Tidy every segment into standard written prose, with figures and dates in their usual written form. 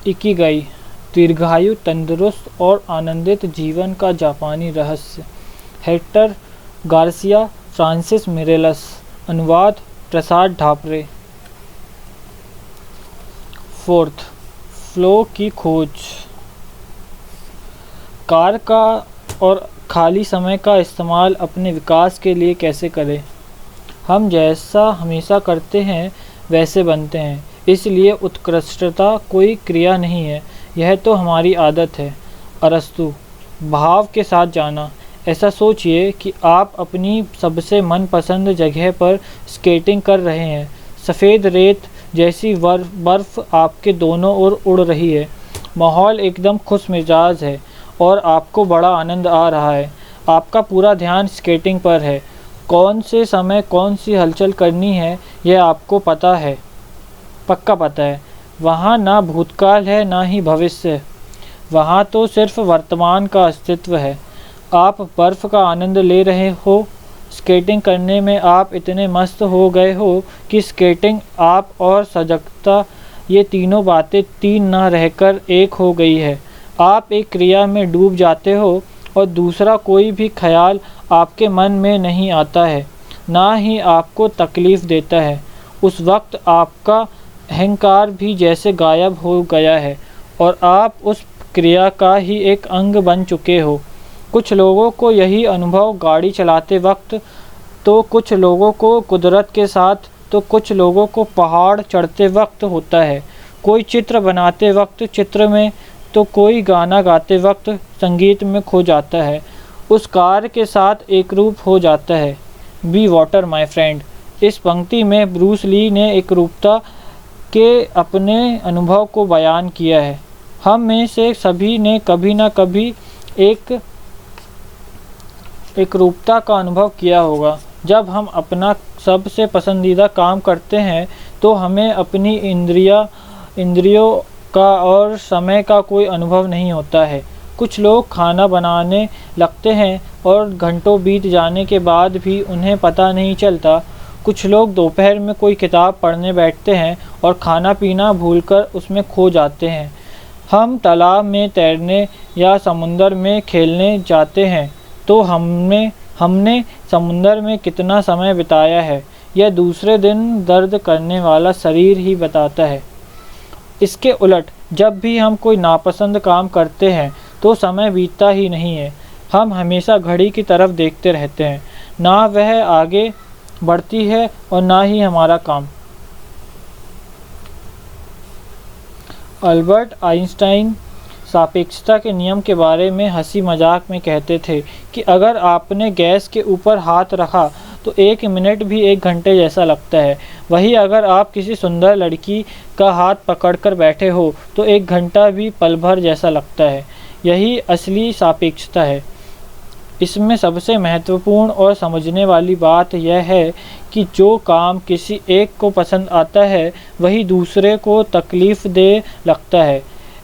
Ikigai, दीर्घायु, तंदुरुस्त और आनंदित जीवन का जापानी रहस्य। Hector Garcia, Francis Miralles. अनुवाद प्रसाद ढापरे। फोर्थ, फ्लो की खोज। कार का और खाली समय का इस्तेमाल अपने विकास के लिए कैसे करें? हम जैसा हमेशा करते हैं वैसे बनते हैं, इसलिए उत्कृष्टता कोई क्रिया नहीं है, यह तो हमारी आदत है। अरस्तु। भाव के साथ जाना। ऐसा सोचिए कि आप अपनी सबसे मनपसंद जगह पर स्केटिंग कर रहे हैं। सफ़ेद रेत जैसी बर्फ़ आपके दोनों ओर उड़ रही है। माहौल एकदम खुश मिजाज है और आपको बड़ा आनंद आ रहा है। आपका पूरा ध्यान स्केटिंग पर है। कौन से समय कौन सी हलचल करनी है यह आपको पक्का पता है। वहाँ ना भूतकाल है ना ही भविष्य, वहाँ तो सिर्फ वर्तमान का अस्तित्व है। आप बर्फ़ का आनंद ले रहे हो। स्केटिंग करने में आप इतने मस्त हो गए हो कि स्केटिंग, आप और सजगता, ये तीनों बातें तीन न रहकर एक हो गई है। आप एक क्रिया में डूब जाते हो और दूसरा कोई भी ख्याल आपके मन में नहीं आता है, ना ही आपको तकलीफ़ देता है। उस वक्त आपका अहंकार भी जैसे गायब हो गया है और आप उस क्रिया का ही एक अंग बन चुके हो। कुछ लोगों को यही अनुभव गाड़ी चलाते वक्त, तो कुछ लोगों को कुदरत के साथ, तो कुछ लोगों को पहाड़ चढ़ते वक्त होता है। कोई चित्र बनाते वक्त चित्र में, तो कोई गाना गाते वक्त संगीत में खो जाता है, उस कार के साथ एक रूप हो जाता है। Be water my friend. इस पंक्ति में ब्रूस ली ने एक रूपता के अपने अनुभव को बयान किया है। हम में से सभी ने कभी न कभी एक रूपता का अनुभव किया होगा। जब हम अपना सबसे पसंदीदा काम करते हैं तो हमें अपनी इंद्रियों का और समय का कोई अनुभव नहीं होता है। कुछ लोग खाना बनाने लगते हैं और घंटों बीत जाने के बाद भी उन्हें पता नहीं चलता। कुछ लोग दोपहर में कोई किताब पढ़ने बैठते हैं और खाना पीना भूलकर उसमें खो जाते हैं। हम तालाब में तैरने या समुंदर में खेलने जाते हैं तो हमने समुंदर में कितना समय बिताया है, यह दूसरे दिन दर्द करने वाला शरीर ही बताता है। इसके उलट जब भी हम कोई नापसंद काम करते हैं तो समय बीतता ही नहीं है। हम हमेशा घड़ी की तरफ देखते रहते हैं, ना वह आगे बढ़ती है और ना ही हमारा काम। अल्बर्ट आइंस्टाइन सापेक्षता के नियम के बारे में हंसी मजाक में कहते थे कि अगर आपने गैस के ऊपर हाथ रखा तो 1 मिनट भी 1 घंटे जैसा लगता है। वही अगर आप किसी सुंदर लड़की का हाथ पकड़कर बैठे हो तो 1 घंटा भी पल भर जैसा लगता है। यही असली सापेक्षता है। इसमें सबसे महत्वपूर्ण और समझने वाली बात यह है कि जो काम किसी एक को पसंद आता है वही दूसरे को तकलीफ़ दे लगता है।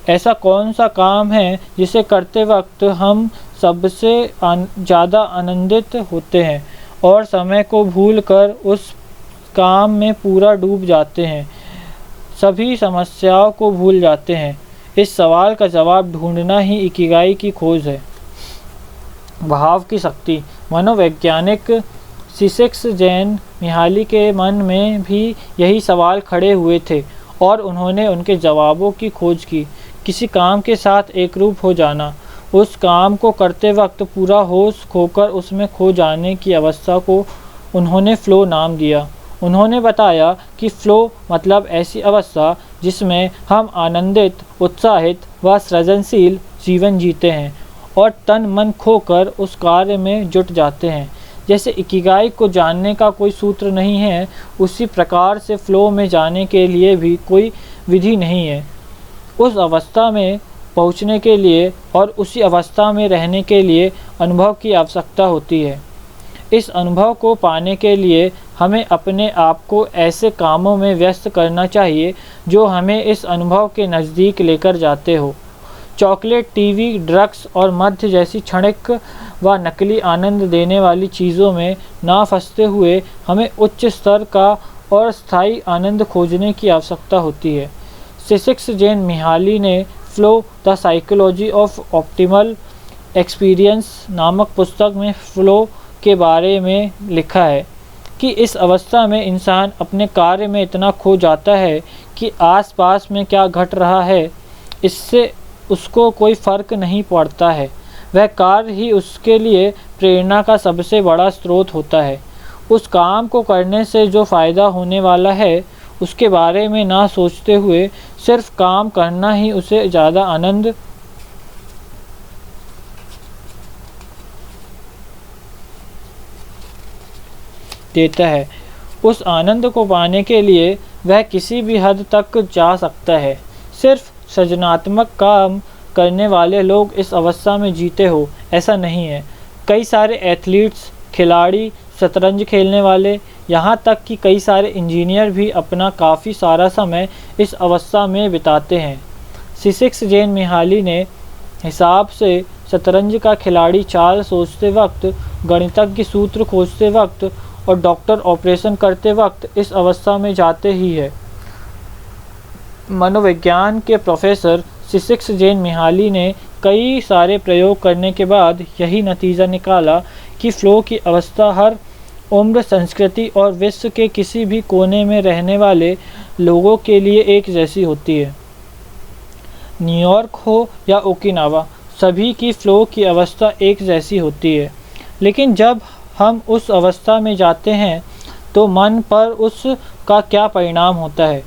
ऐसा कौन सा काम है जिसे करते वक्त हम सबसे ज़्यादा आनंदित होते हैं और समय को भूलकर उस काम में पूरा डूब जाते हैं, सभी समस्याओं को भूल जाते हैं? इस सवाल का जवाब ढूंढना ही इकिगाई की खोज है। भाव की शक्ति। मनोवैज्ञानिक सिसेक्स जैन मिहाली के मन में भी यही सवाल खड़े हुए थे और उन्होंने उनके जवाबों की खोज की। किसी काम के साथ एक रूप हो जाना, उस काम को करते वक्त पूरा होश खोकर उसमें खो जाने की अवस्था को उन्होंने फ़्लो नाम दिया। उन्होंने बताया कि फ़्लो मतलब ऐसी अवस्था जिसमें हम आनंदित, उत्साहित व सृजनशील जीवन जीते हैं और तन मन खोकर उस कार्य में जुट जाते हैं। जैसे इकिगाई को जानने का कोई सूत्र नहीं है, उसी प्रकार से फ़्लो में जाने के लिए भी कोई विधि नहीं है। उस अवस्था में पहुंचने के लिए और उसी अवस्था में रहने के लिए अनुभव की आवश्यकता होती है। इस अनुभव को पाने के लिए हमें अपने आप को ऐसे कामों में व्यस्त करना चाहिए जो हमें इस अनुभव के नज़दीक लेकर जाते हो। चॉकलेट, टीवी, ड्रग्स और मद्य जैसी क्षणिक व नकली आनंद देने वाली चीज़ों में ना फंसते हुए हमें उच्च स्तर का और स्थायी आनंद खोजने की आवश्यकता होती है। सिसिक्स जेन मिहाली ने flow the psychology of optimal experience नामक पुस्तक में फ्लो के बारे में लिखा है कि इस अवस्था में इंसान अपने कार्य में इतना खो जाता है कि आसपास में क्या घट रहा है इससे उसको कोई फ़र्क नहीं पड़ता है। वह कार्य ही उसके लिए प्रेरणा का सबसे बड़ा स्रोत होता है। उस काम को करने से जो फ़ायदा होने वाला है उसके बारे में ना सोचते हुए सिर्फ काम करना ही उसे ज़्यादा आनंद देता है। उस आनंद को पाने के लिए वह किसी भी हद तक जा सकता है। सिर्फ सृजनात्मक काम करने वाले लोग इस अवस्था में जीते हो ऐसा नहीं है। कई सारे एथलीट्स, खिलाड़ी, शतरंज खेलने वाले, यहाँ तक कि कई सारे इंजीनियर भी अपना काफ़ी सारा समय इस अवस्था में बिताते हैं। सिसिक्स जेन मिहाली ने हिसाब से शतरंज का खिलाड़ी चाल सोचते वक्त, गणितज्ञ सूत्र खोजते वक्त और डॉक्टर ऑपरेशन करते वक्त इस अवस्था में जाते ही है। मनोविज्ञान के प्रोफेसर सिसिक्स जेन मिहाली ने कई सारे प्रयोग करने के बाद यही नतीजा निकाला कि फ्लो की अवस्था हर उम्र, संस्कृति और विश्व के किसी भी कोने में रहने वाले लोगों के लिए एक जैसी होती है। न्यूयॉर्क हो या ओकिनावा, सभी की फ्लो की अवस्था एक जैसी होती है। लेकिन जब हम उस अवस्था में जाते हैं तो मन पर उसका क्या परिणाम होता है।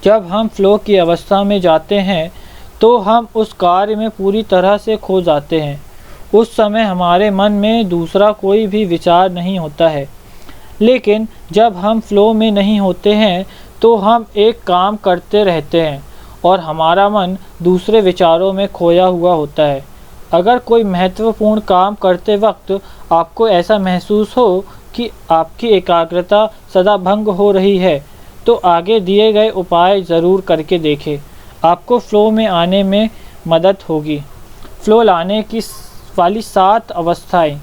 जब हम फ्लो की अवस्था में जाते हैं तो हम उस कार्य में पूरी तरह से खो जाते हैं। उस समय हमारे मन में दूसरा कोई भी विचार नहीं होता है। लेकिन जब हम फ्लो में नहीं होते हैं तो हम एक काम करते रहते हैं और हमारा मन दूसरे विचारों में खोया हुआ होता है। अगर कोई महत्वपूर्ण काम करते वक्त आपको ऐसा महसूस हो कि आपकी एकाग्रता सदा भंग हो रही है तो आगे दिए गए उपाय ज़रूर करके देखें। आपको फ्लो में आने में मदद होगी। फ्लो लाने की वाली 7 अवस्थाएं।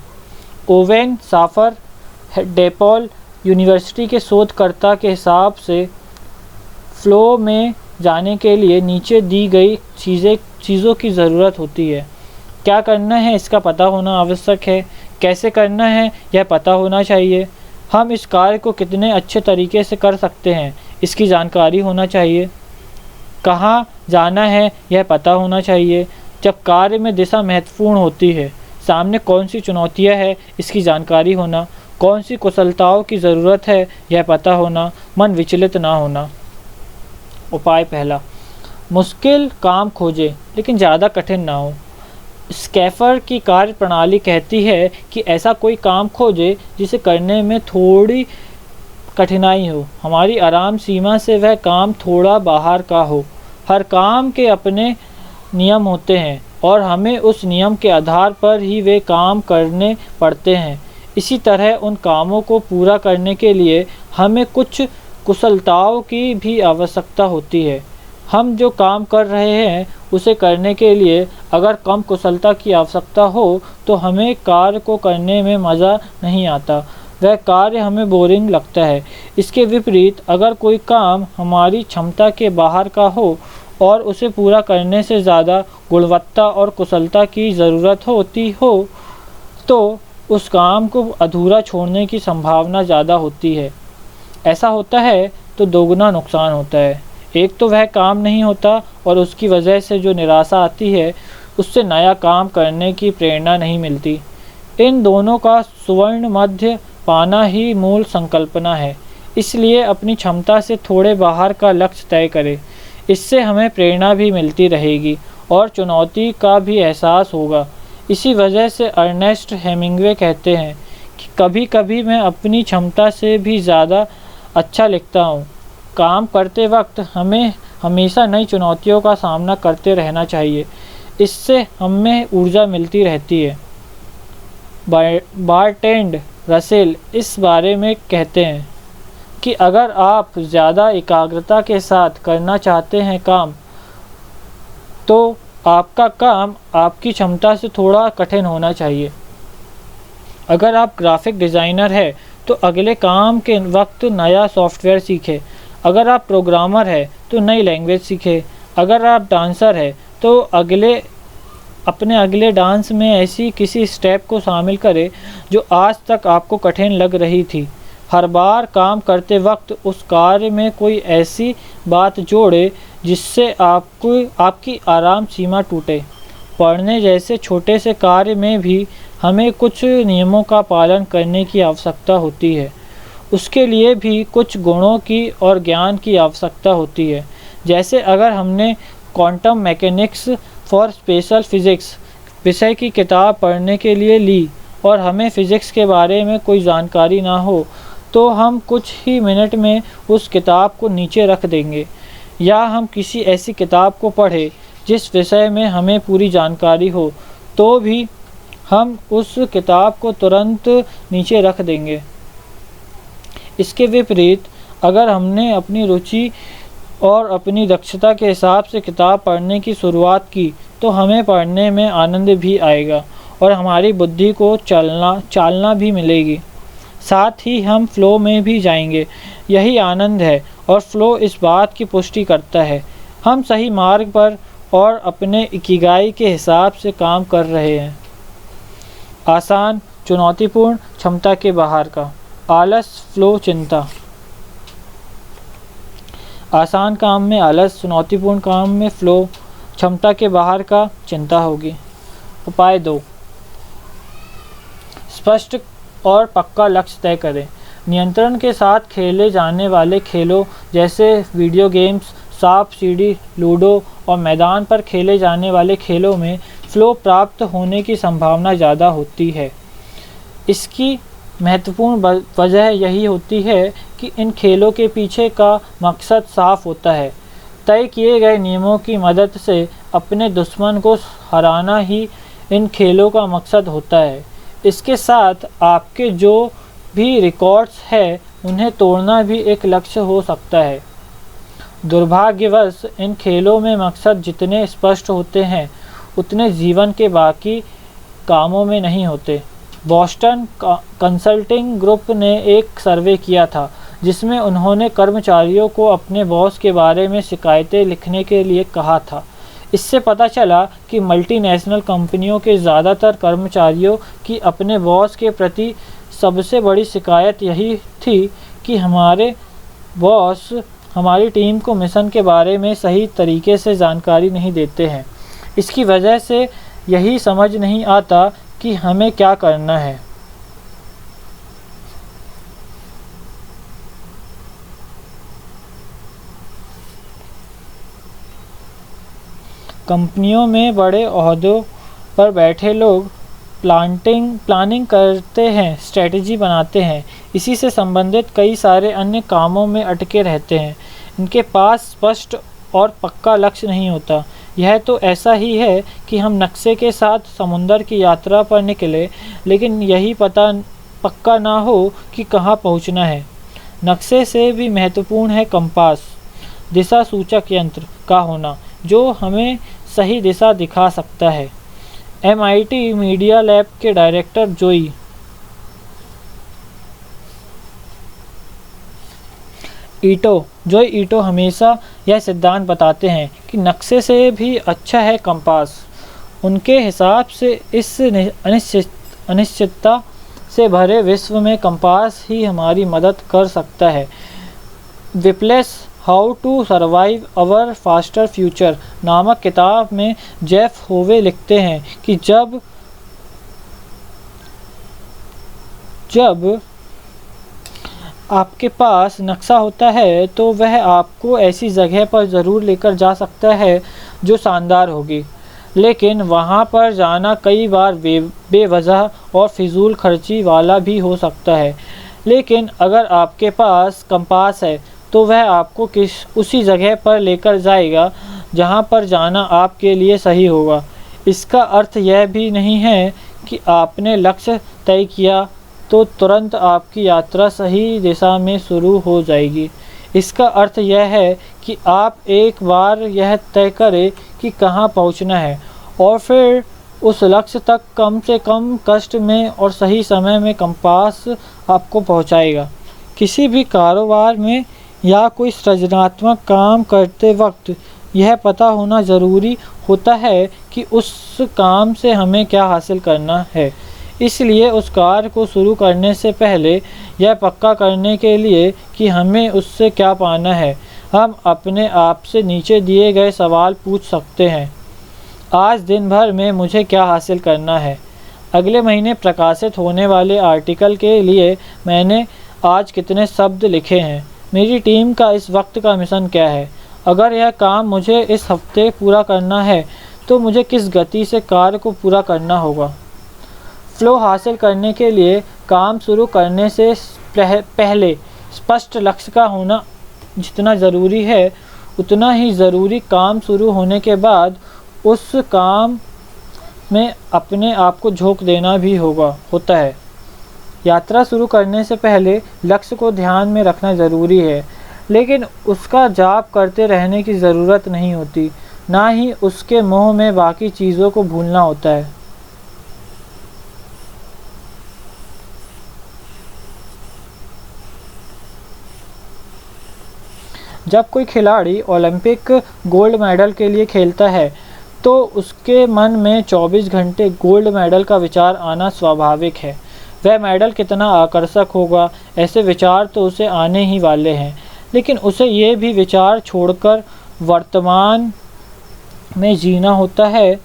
ओवेन साफर डेपॉल यूनिवर्सिटी के शोधकर्ता के हिसाब से फ्लो में जाने के लिए नीचे दी गई चीज़ों की ज़रूरत होती है। क्या करना है इसका पता होना आवश्यक है। कैसे करना है यह पता होना चाहिए। हम इस कार्य को कितने अच्छे तरीके से कर सकते हैं इसकी जानकारी होना चाहिए। कहाँ जाना है यह पता होना चाहिए। जब कार्य में दिशा महत्वपूर्ण होती है, सामने कौन सी चुनौतियाँ हैं इसकी जानकारी होना, कौन सी कुशलताओं की ज़रूरत है यह पता होना, मन विचलित ना होना। उपाय पहला, मुश्किल काम खोजें लेकिन ज़्यादा कठिन ना हो। स्कैफर की कार्य प्रणाली कहती है कि ऐसा कोई काम खोजे जिसे करने में थोड़ी कठिनाई हो। हमारी आराम सीमा से वह काम थोड़ा बाहर का हो। हर काम के अपने नियम होते हैं और हमें उस नियम के आधार पर ही वे काम करने पड़ते हैं। इसी तरह उन कामों को पूरा करने के लिए हमें कुछ कुशलताओं की भी आवश्यकता होती है। हम जो काम कर रहे हैं उसे करने के लिए अगर कम कुशलता की आवश्यकता हो तो हमें कार्य को करने में मज़ा नहीं आता, वह कार्य हमें बोरिंग लगता है। इसके विपरीत अगर कोई काम हमारी क्षमता के बाहर का हो और उसे पूरा करने से ज़्यादा गुणवत्ता और कुशलता की ज़रूरत होती हो तो उस काम को अधूरा छोड़ने की संभावना ज़्यादा होती है। ऐसा होता है तो दोगुना नुकसान होता है। एक तो वह काम नहीं होता और उसकी वजह से जो निराशा आती है उससे नया काम करने की प्रेरणा नहीं मिलती। इन दोनों का सुवर्ण मध्य पाना ही मूल संकल्पना है। इसलिए अपनी क्षमता से थोड़े बाहर का लक्ष्य तय करें। इससे हमें प्रेरणा भी मिलती रहेगी और चुनौती का भी एहसास होगा। इसी वजह से अर्नेस्ट हेमिंग्वे कहते हैं कि कभी कभी मैं अपनी क्षमता से भी ज़्यादा अच्छा लिखता हूँ। काम करते वक्त हमें हमेशा नई चुनौतियों का सामना करते रहना चाहिए। इससे हमें ऊर्जा मिलती रहती है। बार्ट्रैंड रसेल इस बारे में कहते हैं कि अगर आप ज़्यादा एकाग्रता के साथ करना चाहते हैं काम, तो आपका काम आपकी क्षमता से थोड़ा कठिन होना चाहिए। अगर आप ग्राफिक डिज़ाइनर हैं तो अगले काम के वक्त नया सॉफ्टवेयर सीखें। अगर आप प्रोग्रामर हैं तो तो नई लैंग्वेज सीखें। अगर आप डांसर हैं तो अपने अगले डांस में ऐसी किसी स्टेप को शामिल करें जो आज तक आपको कठिन लग रही थी। हर बार काम करते वक्त उस कार्य में कोई ऐसी बात जोड़े जिससे आपकी आराम सीमा टूटे। पढ़ने जैसे छोटे से कार्य में भी हमें कुछ नियमों का पालन करने की आवश्यकता होती है। उसके लिए भी कुछ गुणों की और ज्ञान की आवश्यकता होती है। जैसे अगर हमने quantum mechanics for special physics विषय की किताब पढ़ने के लिए ली और हमें फ़िज़िक्स के बारे में कोई जानकारी ना हो, तो हम कुछ ही मिनट में उस किताब को नीचे रख देंगे। या हम किसी ऐसी किताब को पढ़ें जिस विषय में हमें पूरी जानकारी हो, तो भी हम उस किताब को तुरंत नीचे रख देंगे। इसके विपरीत अगर हमने अपनी रुचि और अपनी दक्षता के हिसाब से किताब पढ़ने की शुरुआत की, तो हमें पढ़ने में आनंद भी आएगा और हमारी बुद्धि को चालना भी मिलेगी। साथ ही हम फ्लो में भी जाएंगे। यही आनंद है और फ्लो इस बात की पुष्टि करता है हम सही मार्ग पर और अपने इकिगाई के हिसाब से काम कर रहे हैं। आसान, चुनौतीपूर्ण, क्षमता के बाहर का। आलस, फ्लो, चिंता। आसान काम में आलस, चुनौतीपूर्ण काम में फ्लो, क्षमता के बाहर का चिंता होगी। उपाय 2, स्पष्ट और पक्का लक्ष्य तय करें। नियंत्रण के साथ खेले जाने वाले खेलों जैसे वीडियो गेम्स, सांप सीढ़ी, लूडो और मैदान पर खेले जाने वाले खेलों में फ्लो प्राप्त होने की संभावना ज़्यादा होती है। इसकी महत्वपूर्ण वजह यही होती है कि इन खेलों के पीछे का मकसद साफ होता है। तय किए गए नियमों की मदद से अपने दुश्मन को हराना ही इन खेलों का मकसद होता है। इसके साथ आपके जो भी रिकॉर्ड्स हैं उन्हें तोड़ना भी एक लक्ष्य हो सकता है। दुर्भाग्यवश इन खेलों में मकसद जितने स्पष्ट होते हैं उतने जीवन के बाकी कामों में नहीं होते। बॉस्टन कंसल्टिंग ग्रुप ने एक सर्वे किया था जिसमें उन्होंने कर्मचारियों को अपने बॉस के बारे में शिकायतें लिखने के लिए कहा था। इससे पता चला कि मल्टीनेशनल कंपनियों के ज़्यादातर कर्मचारियों की अपने बॉस के प्रति सबसे बड़ी शिकायत यही थी कि हमारे बॉस हमारी टीम को मिशन के बारे में सही तरीके से जानकारी नहीं देते हैं। इसकी वजह से यही समझ नहीं आता कि हमें क्या करना है। कंपनियों में बड़े ओहदों पर बैठे लोग प्लानिंग करते हैं, स्ट्रेटजी बनाते हैं। इसी से संबंधित कई सारे अन्य कामों में अटके रहते हैं। इनके पास स्पष्ट और पक्का लक्ष्य नहीं होता। यह तो ऐसा ही है कि हम नक्शे के साथ समुंदर की यात्रा पर निकले, लेकिन यही पक्का ना हो कि कहाँ पहुँचना है। नक्शे से भी महत्वपूर्ण है कंपास, दिशा सूचक यंत्र का होना, जो हमें सही दिशा दिखा सकता है। MIT मीडिया लैब के डायरेक्टर जोई ईटो हमेशा यह सिद्धांत बताते हैं कि नक्शे से भी अच्छा है कंपास। उनके हिसाब से इस अनिश्चितता से भरे विश्व में कंपास ही हमारी मदद कर सकता है। Whiplash how to survive our faster future नामक किताब में जेफ होवे लिखते हैं कि जब आपके पास नक्शा होता है तो वह आपको ऐसी जगह पर ज़रूर लेकर जा सकता है जो शानदार होगी, लेकिन वहाँ पर जाना कई बार बेवजह और फिजूल खर्ची वाला भी हो सकता है। लेकिन अगर आपके पास कंपास है तो वह आपको उसी जगह पर लेकर जाएगा जहाँ पर जाना आपके लिए सही होगा। इसका अर्थ यह भी नहीं है कि आपने लक्ष्य तय किया तो तुरंत आपकी यात्रा सही दिशा में शुरू हो जाएगी। इसका अर्थ यह है कि आप एक बार यह तय करें कि कहाँ पहुँचना है और फिर उस लक्ष्य तक कम से कम कष्ट में और सही समय में कंपास आपको पहुँचाएगा। किसी भी कारोबार में या कोई सृजनात्मक काम करते वक्त यह पता होना ज़रूरी होता है कि उस काम से हमें क्या हासिल करना है। इसलिए उस कार्य को शुरू करने से पहले यह पक्का करने के लिए कि हमें उससे क्या पाना है, हम अपने आप से नीचे दिए गए सवाल पूछ सकते हैं। आज दिन भर में मुझे क्या हासिल करना है? अगले महीने प्रकाशित होने वाले आर्टिकल के लिए मैंने आज कितने शब्द लिखे हैं? मेरी टीम का इस वक्त का मिशन क्या है? अगर यह काम मुझे इस हफ्ते पूरा करना है तो मुझे किस गति से कार्य को पूरा करना होगा? फ्लो हासिल करने के लिए काम शुरू करने से पहले स्पष्ट लक्ष्य का होना जितना ज़रूरी है, उतना ही ज़रूरी काम शुरू होने के बाद उस काम में अपने आप को झोंक देना भी होता है। यात्रा शुरू करने से पहले लक्ष्य को ध्यान में रखना ज़रूरी है, लेकिन उसका जाप करते रहने की ज़रूरत नहीं होती, ना ही उसके मोह में बाकी चीज़ों को भूलना होता है। जब कोई खिलाड़ी ओलंपिक गोल्ड मेडल के लिए खेलता है तो उसके मन में 24 घंटे गोल्ड मेडल का विचार आना स्वाभाविक है। वह मेडल कितना आकर्षक होगा, ऐसे विचार तो उसे आने ही वाले हैं, लेकिन उसे ये भी विचार छोड़कर वर्तमान में जीना होता है।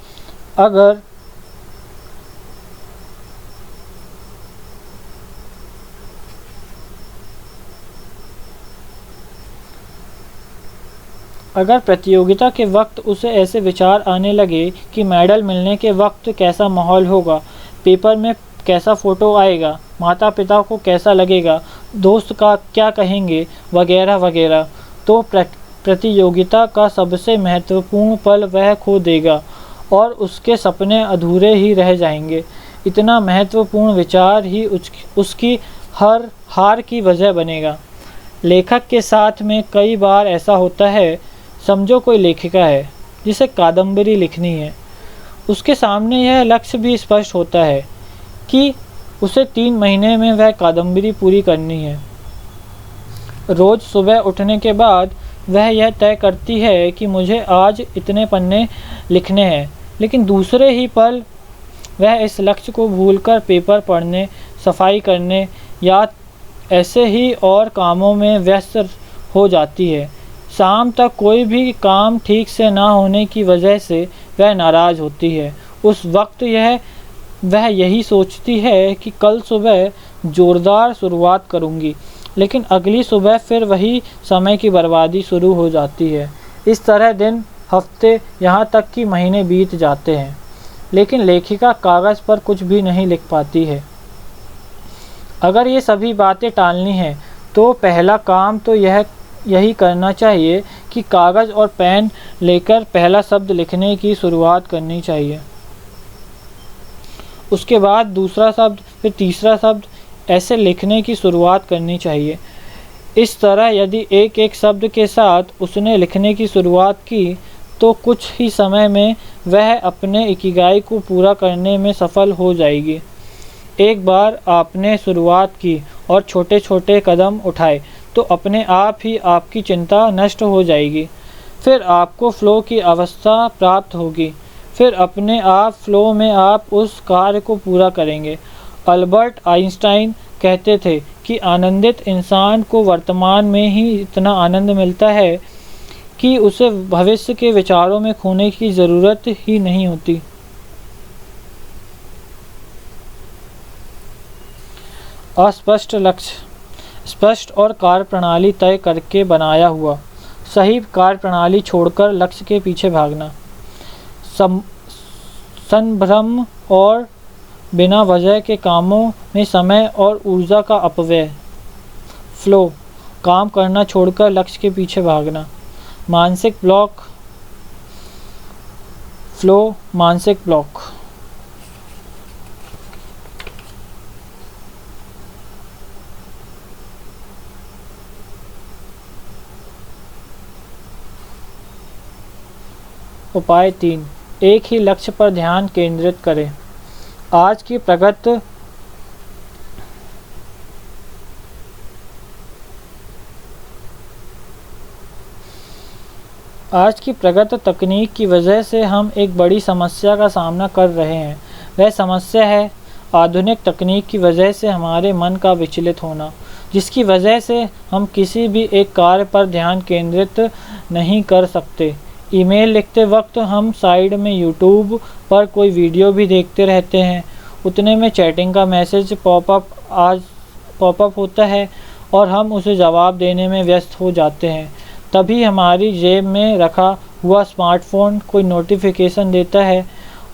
अगर प्रतियोगिता के वक्त उसे ऐसे विचार आने लगे कि मेडल मिलने के वक्त कैसा माहौल होगा, पेपर में कैसा फ़ोटो आएगा, माता पिता को कैसा लगेगा, दोस्त का क्या कहेंगे, वगैरह वगैरह, तो प्रतियोगिता का सबसे महत्वपूर्ण पल वह खो देगा और उसके सपने अधूरे ही रह जाएंगे। इतना महत्वपूर्ण विचार ही उसकी हर हार की वजह बनेगा। लेखक के साथ में कई बार ऐसा होता है। समझो कोई लेखिका है जिसे कादम्बरी लिखनी है। उसके सामने यह लक्ष्य भी स्पष्ट होता है कि उसे 3 महीने में वह कादम्बरी पूरी करनी है। रोज़ सुबह उठने के बाद वह यह तय करती है कि मुझे आज इतने पन्ने लिखने हैं, लेकिन दूसरे ही पल वह इस लक्ष्य को भूलकर पेपर पढ़ने, सफाई करने या ऐसे ही और कामों में व्यस्त हो जाती है। शाम तक कोई भी काम ठीक से ना होने की वजह से वह नाराज़ होती है। उस वक्त वह यही सोचती है कि कल सुबह ज़ोरदार शुरुआत करूँगी, लेकिन अगली सुबह फिर वही समय की बर्बादी शुरू हो जाती है। इस तरह दिन, हफ्ते, यहाँ तक कि महीने बीत जाते हैं, लेकिन लेखिका कागज़ पर कुछ भी नहीं लिख पाती है। अगर ये सभी बातें टालनी हैं तो पहला काम तो यही करना चाहिए कि कागज़ और पेन लेकर पहला शब्द लिखने की शुरुआत करनी चाहिए। उसके बाद दूसरा शब्द, फिर तीसरा शब्द, ऐसे लिखने की शुरुआत करनी चाहिए। इस तरह यदि एक एक शब्द के साथ उसने लिखने की शुरुआत की तो कुछ ही समय में वह अपने इकिगाई को पूरा करने में सफल हो जाएगी। एक बार आपने शुरुआत की और छोटे छोटे कदम उठाए तो अपने आप ही आपकी चिंता नष्ट हो जाएगी। फिर आपको फ़्लो की अवस्था प्राप्त होगी। फिर अपने आप फ़्लो में आप उस कार्य को पूरा करेंगे। अल्बर्ट आइंस्टाइन कहते थे कि आनंदित इंसान को वर्तमान में ही इतना आनंद मिलता है कि उसे भविष्य के विचारों में खोने की ज़रूरत ही नहीं होती। अस्पष्ट लक्ष्य, स्पष्ट और कार्यप्रणाली तय करके बनाया हुआ। सही कार्यप्रणाली छोड़कर लक्ष्य के पीछे भागना, संभ्रम और बिना वजह के कामों में समय और ऊर्जा का अपव्यय। फ्लो, काम करना छोड़कर लक्ष्य के पीछे भागना। मानसिक ब्लॉक, फ्लो, मानसिक ब्लॉक। उपाय 3, एक ही लक्ष्य पर ध्यान केंद्रित करें। आज की आज की प्रगत तकनीक की वजह से हम एक बड़ी समस्या का सामना कर रहे हैं। वह समस्या है आधुनिक तकनीक की वजह से हमारे मन का विचलित होना, जिसकी वजह से हम किसी भी एक कार्य पर ध्यान केंद्रित नहीं कर सकते। ईमेल लिखते वक्त हम साइड में यूट्यूब पर कोई वीडियो भी देखते रहते हैं। उतने में चैटिंग का मैसेज पॉपअप होता है और हम उसे जवाब देने में व्यस्त हो जाते हैं। तभी हमारी जेब में रखा हुआ स्मार्टफ़ोन कोई नोटिफिकेशन देता है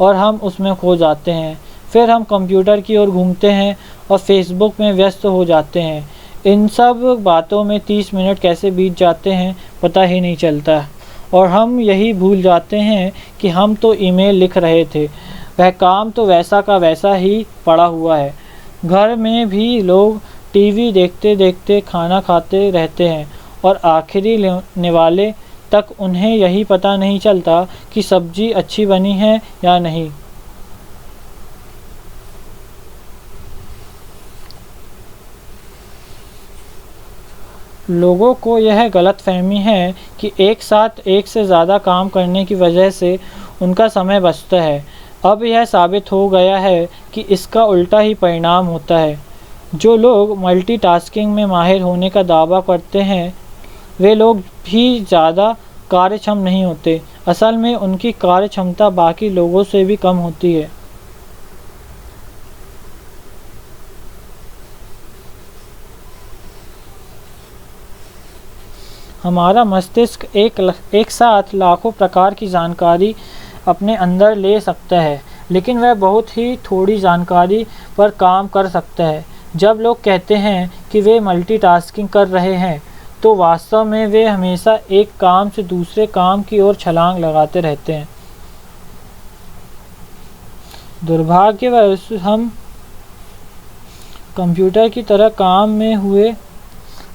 और हम उसमें खो जाते हैं। फिर हम कंप्यूटर की ओर घूमते हैं और फेसबुक में व्यस्त हो जाते हैं। इन सब बातों में 30 मिनट कैसे बीत जाते हैं पता ही नहीं चलता और हम यही भूल जाते हैं कि हम तो ईमेल लिख रहे थे। वह काम तो वैसा का वैसा ही पड़ा हुआ है। घर में भी लोग टीवी देखते देखते खाना खाते रहते हैं और आखिरी निवाले तक उन्हें यही पता नहीं चलता कि सब्जी अच्छी बनी है या नहीं। लोगों को यह गलतफहमी है कि एक साथ एक से ज़्यादा काम करने की वजह से उनका समय बचता है। अब यह साबित हो गया है कि इसका उल्टा ही परिणाम होता है। जो लोग मल्टीटास्किंग में माहिर होने का दावा करते हैं वे लोग भी ज़्यादा कार्यक्षम नहीं होते। असल में उनकी कार्यक्षमता बाकी लोगों से भी कम होती है। हमारा मस्तिष्क एक साथ लाखों प्रकार की जानकारी अपने अंदर ले सकता है, लेकिन वह बहुत ही थोड़ी जानकारी पर काम कर सकता है। जब लोग कहते हैं कि वे मल्टीटास्किंग कर रहे हैं तो वास्तव में वे हमेशा एक काम से दूसरे काम की ओर छलांग लगाते रहते हैं। दुर्भाग्यवश हम कंप्यूटर की तरह काम में हुए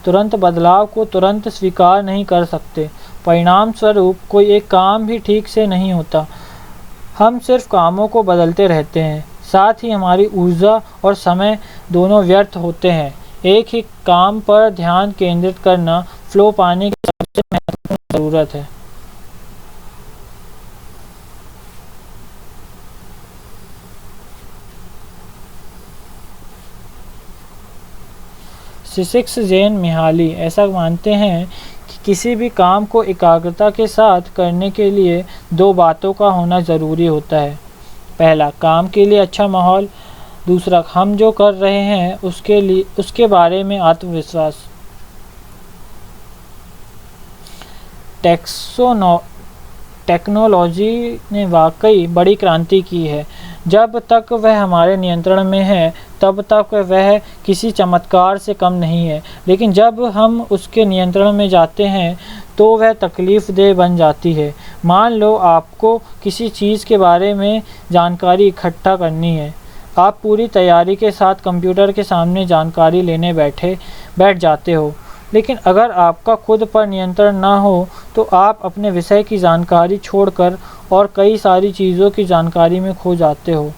तुरंत बदलाव को तुरंत स्वीकार नहीं कर सकते। परिणाम स्वरूप कोई एक काम भी ठीक से नहीं होता। हम सिर्फ कामों को बदलते रहते हैं, साथ ही हमारी ऊर्जा और समय दोनों व्यर्थ होते हैं। एक ही काम पर ध्यान केंद्रित करना फ्लो पाने की सबसे महत्वपूर्ण ज़रूरत है। सिसिक्स जेन मिहाली ऐसा मानते हैं कि किसी भी काम को एकाग्रता के साथ करने के लिए दो बातों का होना ज़रूरी होता है। पहला, काम के लिए अच्छा माहौल। दूसरा, हम जो कर रहे हैं उसके बारे में आत्मविश्वास। टेक्नोलॉजी ने वाकई बड़ी क्रांति की है। जब तक वह हमारे नियंत्रण में है तब तक वह किसी चमत्कार से कम नहीं है, लेकिन जब हम उसके नियंत्रण में जाते हैं तो वह तकलीफ़देह बन जाती है। मान लो आपको किसी चीज़ के बारे में जानकारी इकट्ठा करनी है। आप पूरी तैयारी के साथ कंप्यूटर के सामने जानकारी लेने बैठ जाते हो, लेकिन अगर आपका खुद पर नियंत्रण ना हो तो आप अपने विषय की जानकारी छोड़कर और कई सारी चीज़ों की जानकारी में खो जाते हो।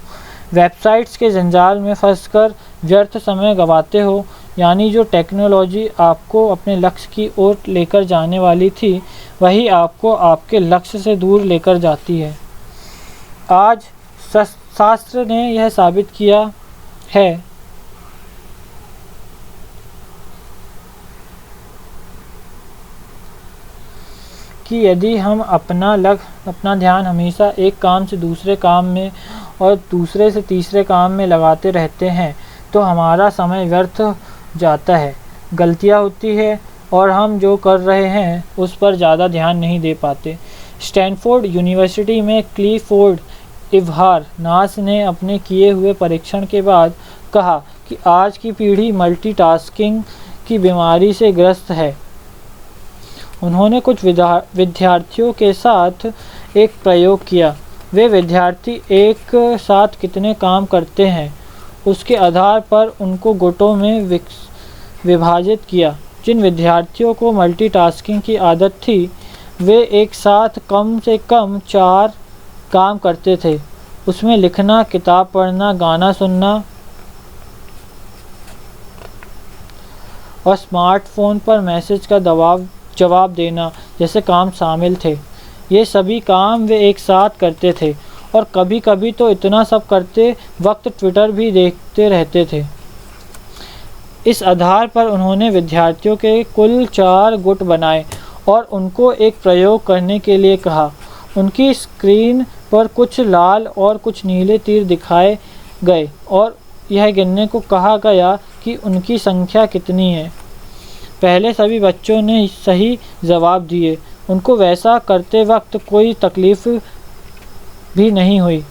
वेबसाइट्स के जंजाल में फंसकर व्यर्थ समय गंवाते हो। यानी जो टेक्नोलॉजी आपको अपने लक्ष्य की ओर लेकर जाने वाली थी वही आपको आपके लक्ष्य से दूर लेकर जाती है। आज शास्त्र ने यह साबित किया है कि यदि हम अपना ध्यान हमेशा एक काम से दूसरे काम में और दूसरे से तीसरे काम में लगाते रहते हैं तो हमारा समय व्यर्थ जाता है, गलतियां होती है और हम जो कर रहे हैं उस पर ज़्यादा ध्यान नहीं दे पाते। स्टैनफोर्ड यूनिवर्सिटी में क्लिफोर्ड इवहार नास ने अपने किए हुए परीक्षण के बाद कहा कि आज की पीढ़ी मल्टीटास्किंग की बीमारी से ग्रस्त है। उन्होंने कुछ विद्यार्थियों के साथ एक प्रयोग किया। वे विद्यार्थी एक साथ कितने काम करते हैं उसके आधार पर उनको गुटों में विभाजित किया। जिन विद्यार्थियों को मल्टीटास्किंग की आदत थी वे एक साथ कम से कम 4 काम करते थे। उसमें लिखना, किताब पढ़ना, गाना सुनना और स्मार्टफोन पर मैसेज का जवाब देना जैसे काम शामिल थे। ये सभी काम वे एक साथ करते थे और कभी कभी तो इतना सब करते वक्त ट्विटर भी देखते रहते थे। इस आधार पर उन्होंने विद्यार्थियों के कुल 4 गुट बनाए और उनको एक प्रयोग करने के लिए कहा। उनकी स्क्रीन पर कुछ लाल और कुछ नीले तीर दिखाए गए और यह गिनने को कहा गया कि उनकी संख्या कितनी है। पहले सभी बच्चों ने सही जवाब दिए। उनको वैसा करते वक्त कोई तकलीफ भी नहीं हुई।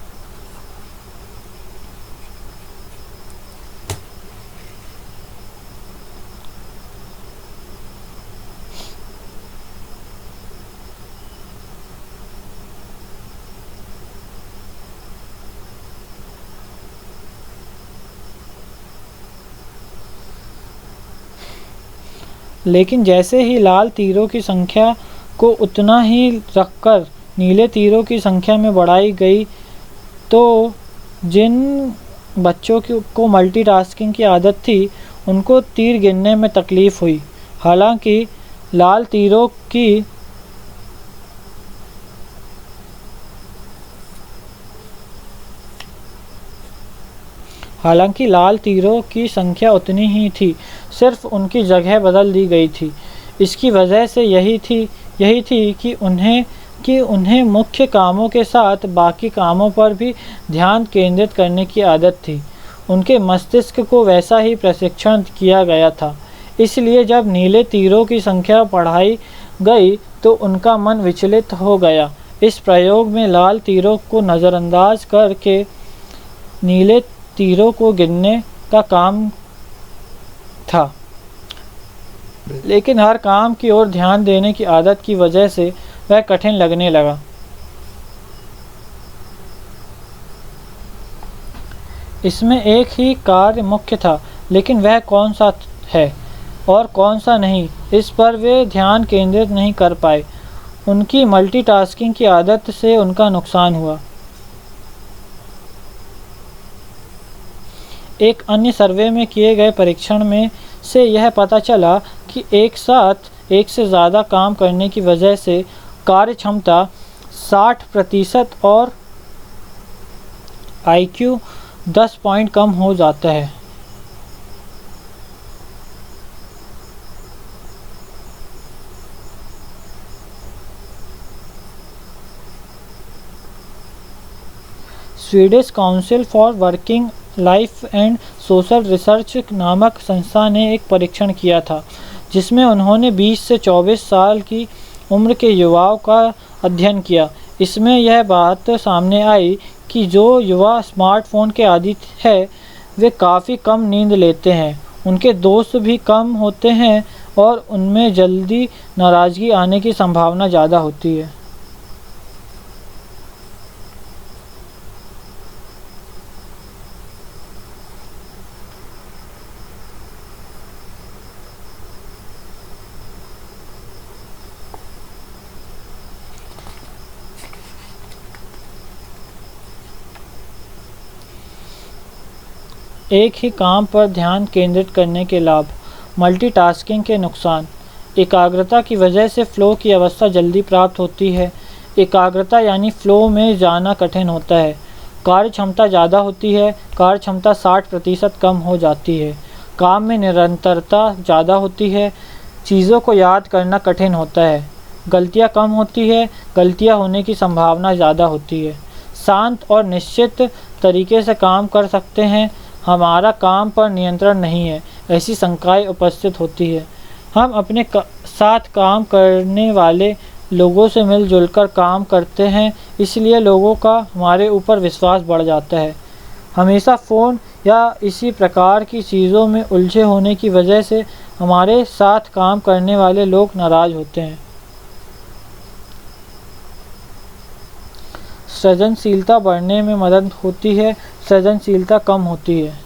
लेकिन जैसे ही लाल तीरों की संख्या को उतना ही रखकर नीले तीरों की संख्या में बढ़ाई गई तो जिन बच्चों को मल्टीटास्किंग की आदत थी उनको तीर गिनने में तकलीफ हुई। हालांकि लाल तीरों की संख्या उतनी ही थी, सिर्फ उनकी जगह बदल दी गई थी। इसकी वजह से यही थी कि उन्हें मुख्य कामों के साथ बाकी कामों पर भी ध्यान केंद्रित करने की आदत थी। उनके मस्तिष्क को वैसा ही प्रशिक्षण किया गया था। इसलिए जब नीले तीरों की संख्या बढ़ाई गई तो उनका मन विचलित हो गया। इस प्रयोग में लाल तीरों को नज़रअंदाज करके नीले तीरों को गिनने का काम था, लेकिन हर काम की ओर ध्यान देने की आदत की वजह से वह कठिन लगने लगा। इसमें एक ही कार्य मुख्य था, लेकिन वह कौन सा है और कौन सा नहीं, इस पर वे ध्यान केंद्रित नहीं कर पाए। उनकी मल्टीटास्किंग की आदत से उनका नुकसान हुआ। एक अन्य सर्वे में किए गए परीक्षण में से यह पता चला कि एक साथ एक से ज़्यादा काम करने की वजह से कार्य क्षमता 60% और IQ 10 पॉइंट कम हो जाता है। Swedish council for working life and social research नामक संस्था ने एक परीक्षण किया था, जिसमें उन्होंने 20 से 24 साल की उम्र के युवाओं का अध्ययन किया। इसमें यह बात सामने आई कि जो युवा स्मार्टफोन के आदी है वे काफ़ी कम नींद लेते हैं, उनके दोस्त भी कम होते हैं और उनमें जल्दी नाराज़गी आने की संभावना ज़्यादा होती है। एक ही काम पर ध्यान केंद्रित करने के लाभ, मल्टीटास्किंग के नुकसान। एकाग्रता की वजह से फ़्लो की अवस्था जल्दी प्राप्त होती है। एकाग्रता यानी फ़्लो में जाना कठिन होता है। कार्य क्षमता ज़्यादा होती है। कार्य क्षमता 60% कम हो जाती है। काम में निरंतरता ज़्यादा होती है। चीज़ों को याद करना कठिन होता है। गलतियाँ कम होती है। गलतियाँ होने की संभावना ज़्यादा होती है। शांत और निश्चित तरीके से काम कर सकते हैं। हमारा काम पर नियंत्रण नहीं है, ऐसी शंकाएं उपस्थित होती है। हम अपने साथ काम करने वाले लोगों से मिलजुल कर काम करते हैं, इसलिए लोगों का हमारे ऊपर विश्वास बढ़ जाता है। हमेशा फ़ोन या इसी प्रकार की चीज़ों में उलझे होने की वजह से हमारे साथ काम करने वाले लोग नाराज़ होते हैं। सृजनशीलता बढ़ने में मदद होती है, सृजनशीलता कम होती है।